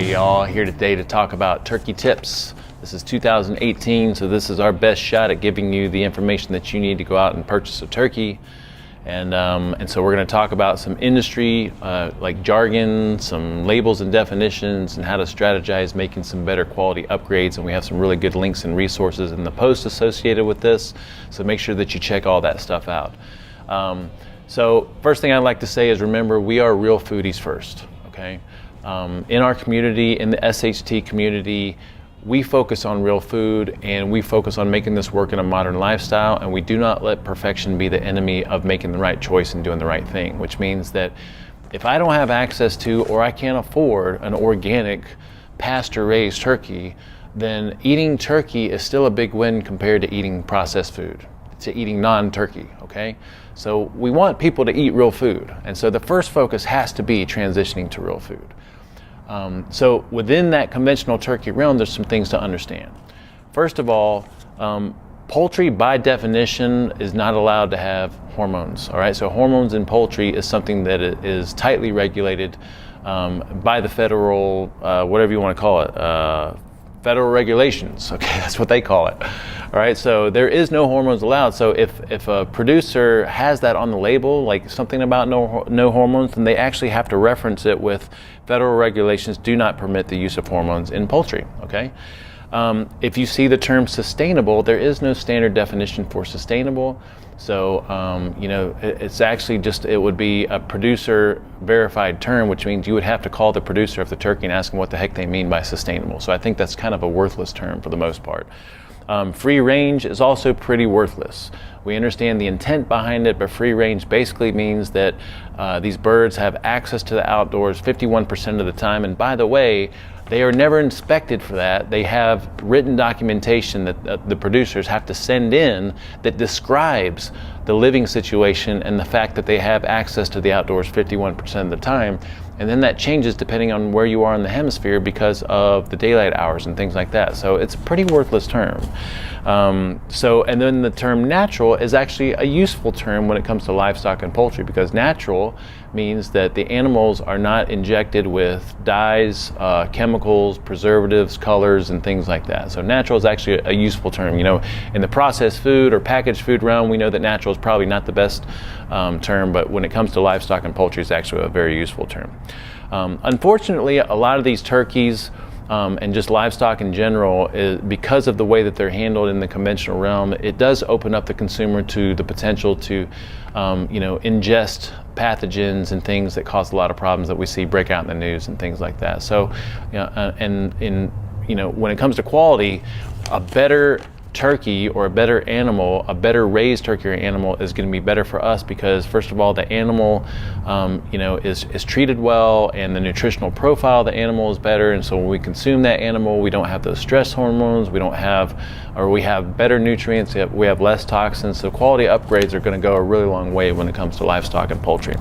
we all here today to talk about turkey tips. This is 2018, so this is our best shot at giving you the information that you need to go out and purchase a turkey. And so we're going to talk about some industry, like jargon, some labels and definitions, and how to strategize making some better quality upgrades. And we have some really good links and resources in the post associated with this, so make sure that you check all that stuff out. So first thing I'd like to say is, remember, we are real foodies first, okay? In our community, in the SHT community, we focus on real food, and we focus on making this work in a modern lifestyle, and we do not let perfection be the enemy of making the right choice and doing the right thing, which means that if I don't have access to, or I can't afford, an organic pasture-raised turkey, then eating turkey is still a big win compared to eating processed food, to eating non-turkey, okay? So we want people to eat real food, and so the first focus has to be transitioning to real food. So within that conventional turkey realm, there's some things to understand. First of all, poultry by definition is not allowed to have hormones, all right? So hormones in poultry is something that is tightly regulated by the federal, whatever you want to call it, federal regulations, okay, that's what they call it. All right, so there is no hormones allowed. So if a producer has that on the label, like something about no hormones, then they actually have to reference it with federal regulations do not permit the use of hormones in poultry, okay? If you see the term sustainable, there is no standard definition for sustainable. So, it's actually just, it would be a producer verified term, which means you would have to call the producer of the turkey and ask them what the heck they mean by sustainable. So I think that's kind of a worthless term for the most part. Free range is also pretty worthless. We understand the intent behind it, but free range basically means that these birds have access to the outdoors 51% of the time. And by the way, they are never inspected for that. They have written documentation that the producers have to send in that describes the living situation and the fact that they have access to the outdoors 51% of the time. And then that changes depending on where you are in the hemisphere because of the daylight hours and things like that. So it's a pretty worthless term. And then the term natural is actually a useful term when it comes to livestock and poultry, because natural means that the animals are not injected with dyes, chemicals, preservatives, colors, and things like that. So natural is actually a useful term. You know, in the processed food or packaged food realm, we know that natural is probably not the best term, but when it comes to livestock and poultry, it's actually a very useful term. Unfortunately, a lot of these turkeys and just livestock in general, because of the way that they're handled in the conventional realm, it does open up the consumer to the potential to ingest pathogens and things that cause a lot of problems that we see break out in the news and things like that. So, when it comes to quality, a better turkey or a better animal, a better raised turkey or animal is going to be better for us because, first of all, the animal is treated well, and the nutritional profile of the animal is better. And so when we consume that animal, we don't have those stress hormones, we have better nutrients, we have less toxins. So quality upgrades are going to go a really long way when it comes to livestock and poultry.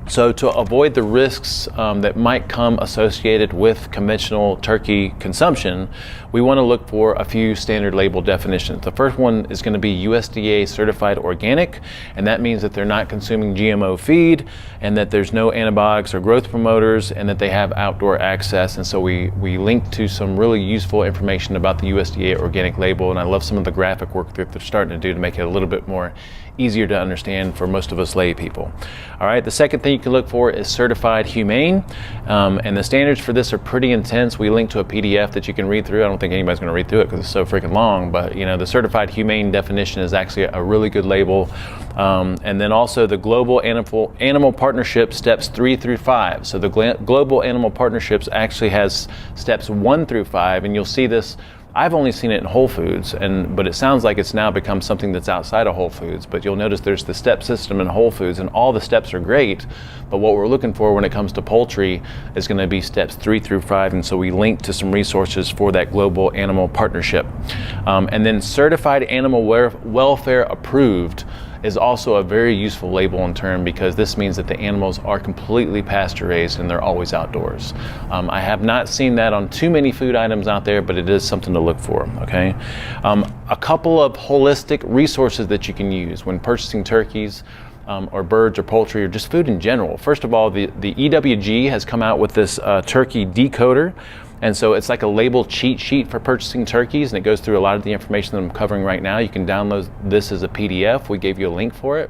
So to avoid the risks that might come associated with conventional turkey consumption, we want to look for a few standard label definitions. The first one is going to be USDA certified organic, and that means that they're not consuming GMO feed, and that there's no antibiotics or growth promoters, and that they have outdoor access. And so we link to some really useful information about the USDA organic label, and I love some of the graphic work that they're starting to do to make it a little bit more easier to understand for most of us lay people. All right, the second thing you can look for is certified humane, and the standards for this are pretty intense. We link to a PDF that you can read through. I don't think anybody's going to read through it because it's so freaking long, but the certified humane definition is actually a really good label. And then also the global animal partnership steps 3 through 5. So the global animal partnerships actually has steps 1 through 5, and you'll see this. I've only seen it in Whole Foods, but it sounds like it's now become something that's outside of Whole Foods. But you'll notice there's the step system in Whole Foods, and all the steps are great. But what we're looking for when it comes to poultry is going to be steps 3 through 5, and so we link to some resources for that global animal partnership. And then certified animal welfare approved is also a very useful label and term, because this means that the animals are completely pasture raised and they're always outdoors. I have not seen that on too many food items out there, but it is something to look for, okay? A couple of holistic resources that you can use when purchasing turkeys. or birds or poultry or just food in general. First of all, the EWG has come out with this turkey decoder. And so it's like a label cheat sheet for purchasing turkeys, and it goes through a lot of the information that I'm covering right now. You can download this as a PDF. We gave you a link for it.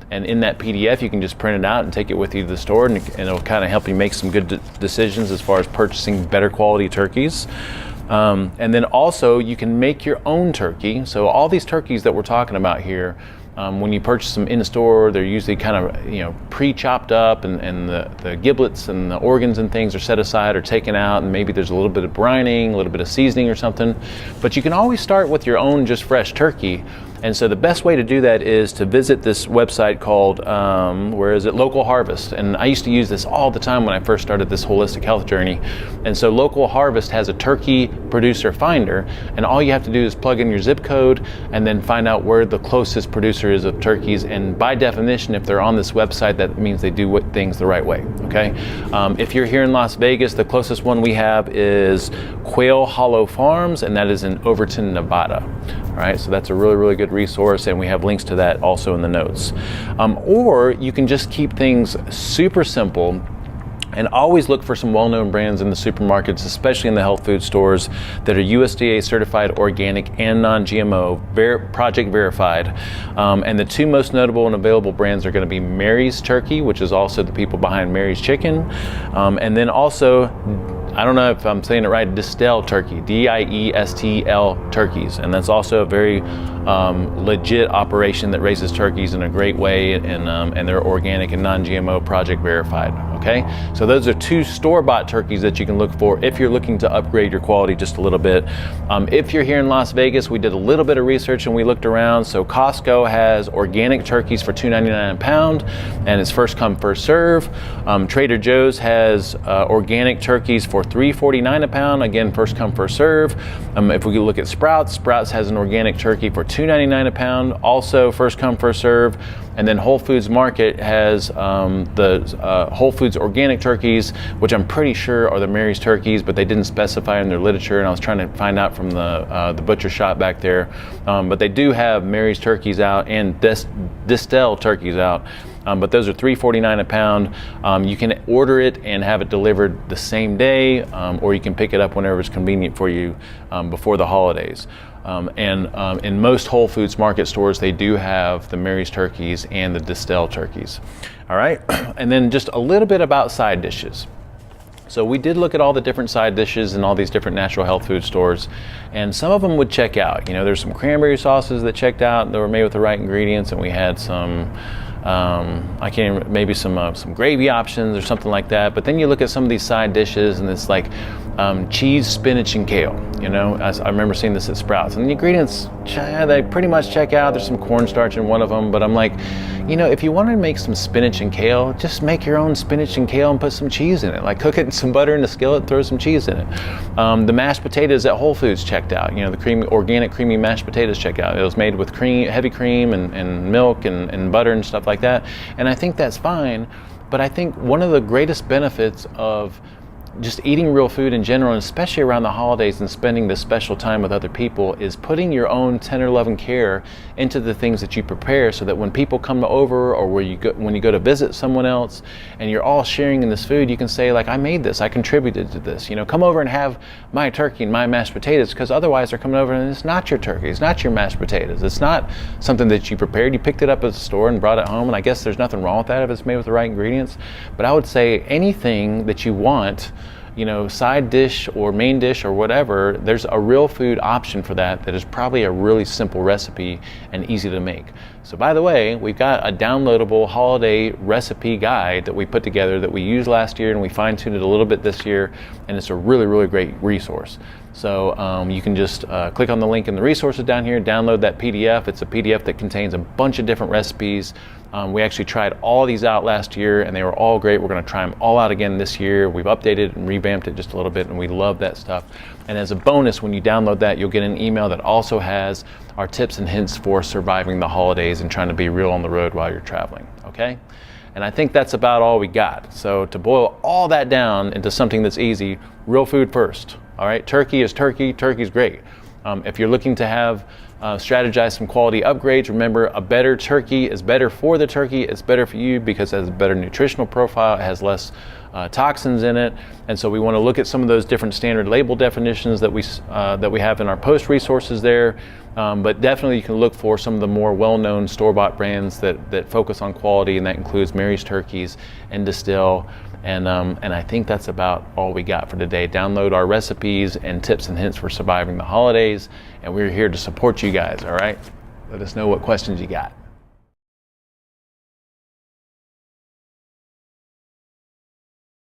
And in that PDF, you can just print it out and take it with you to the store, and it'll kind of help you make some good decisions as far as purchasing better quality turkeys. And then also you can make your own turkey. So all these turkeys that we're talking about here, when you purchase them in the store, they're usually kind of pre-chopped up, and the giblets and the organs and things are set aside or taken out, and maybe there's a little bit of brining, a little bit of seasoning or something. But you can always start with your own just fresh turkey. And so the best way to do that is to visit this website called, Local Harvest. And I used to use this all the time when I first started this holistic health journey. And so Local Harvest has a turkey producer finder, and all you have to do is plug in your zip code and then find out where the closest producer is of turkeys. And by definition, if they're on this website, that means they do things the right way, okay? If you're here in Las Vegas, the closest one we have is Quail Hollow Farms, and that is in Overton, Nevada. All right, so that's a really, really good resource, and we have links to that also in the notes. Or you can just keep things super simple and always look for some well-known brands in the supermarkets, especially in the health food stores, that are USDA certified organic and non-GMO, project verified. And the two most notable and available brands are going to be Mary's Turkey, which is also the people behind Mary's Chicken, and then also, I don't know if I'm saying it right, Diestl Turkey, DIESTL Turkeys. And that's also a very legit operation that raises turkeys in a great way, and they're organic and non-GMO project verified, okay? So those are two store-bought turkeys that you can look for if you're looking to upgrade your quality just a little bit. If you're here in Las Vegas, we did a little bit of research and we looked around. So Costco has organic turkeys for $2.99 a pound, and it's first come, first serve. Trader Joe's has organic turkeys for $3.49 a pound, again, first come, first serve. If we look at Sprouts has an organic turkey for $2.99 a pound, also first come, first serve. And then Whole Foods Market has the Whole Foods organic turkeys, which I'm pretty sure are the Mary's turkeys, but they didn't specify in their literature, and I was trying to find out from the butcher shop back there. But they do have Mary's turkeys out and Diestl turkeys out. But those are $3.49 a pound. You can order it and have it delivered the same day, or you can pick it up whenever it's convenient for you before the holidays. In most Whole Foods Market stores, they do have the Mary's turkeys and the Diestl turkeys. All right, and then just a little bit about side dishes. So we did look at all the different side dishes in all ththese different natural health food stores, and some of them would check out. There's some cranberry sauces that checked out, that were made with the right ingredients, and we had some maybe some gravy options or something like that. But then you look at some of these side dishes, and it's like cheese, spinach, and kale. I remember seeing this at Sprouts, and the ingredients, they pretty much check out. There's some cornstarch in one of them, but I'm like, if you want to make some spinach and kale, just make your own spinach and kale and put some cheese in it. Like, cook it in some butter in the skillet, throw some cheese in it. The mashed potatoes at Whole Foods checked out. The organic creamy mashed potatoes checked out. It was made with heavy cream and milk and butter and stuff like that. And I think that's fine, but I think one of the greatest benefits of just eating real food in general, and especially around the holidays and spending this special time with other people, is putting your own tender love and care into the things that you prepare, so that when people come over, or when you go to visit someone else and you're all sharing in this food, you can say, like, I made this, I contributed to this. Come over and have my turkey and my mashed potatoes, because otherwise they're coming over and it's not your turkey, it's not your mashed potatoes, it's not something that you prepared. You picked it up at the store and brought it home, and I guess there's nothing wrong with that if it's made with the right ingredients. But I would say anything that you want, side dish or main dish or whatever, there's a real food option for that is probably a really simple recipe and easy to make. So by the way, we've got a downloadable holiday recipe guide that we put together that we used last year, and we fine-tuned it a little bit this year, and it's a really, really great resource. So you can just click on the link in the resources down here, download that PDF. It's a PDF that contains a bunch of different recipes. We actually tried all these out last year, and they were all great. We're going to try them all out again this year. We've updated and revamped it just a little bit, and we love that stuff. And as a bonus, when you download that, you'll get an email that also has our tips and hints for surviving the holidays and trying to be real on the road while you're traveling, okay? And I think that's about all we got. So to boil all that down into something that's easy, real food first, all right? Turkey is turkey, turkey's great. If you're looking to have strategize some quality upgrades. Remember, a better turkey is better for the turkey. It's better for you because it has a better nutritional profile. It has less toxins in it, and so we want to look at some of those different standard label definitions that we have in our post resources there. But definitely you can look for some of the more well-known store-bought brands that focus on quality, and that includes Mary's Turkeys and Distill. And I think that's about all we got for today. Download our recipes and tips and hints for surviving the holidays, and we're here to support you guys, all right? Let us know what questions you got.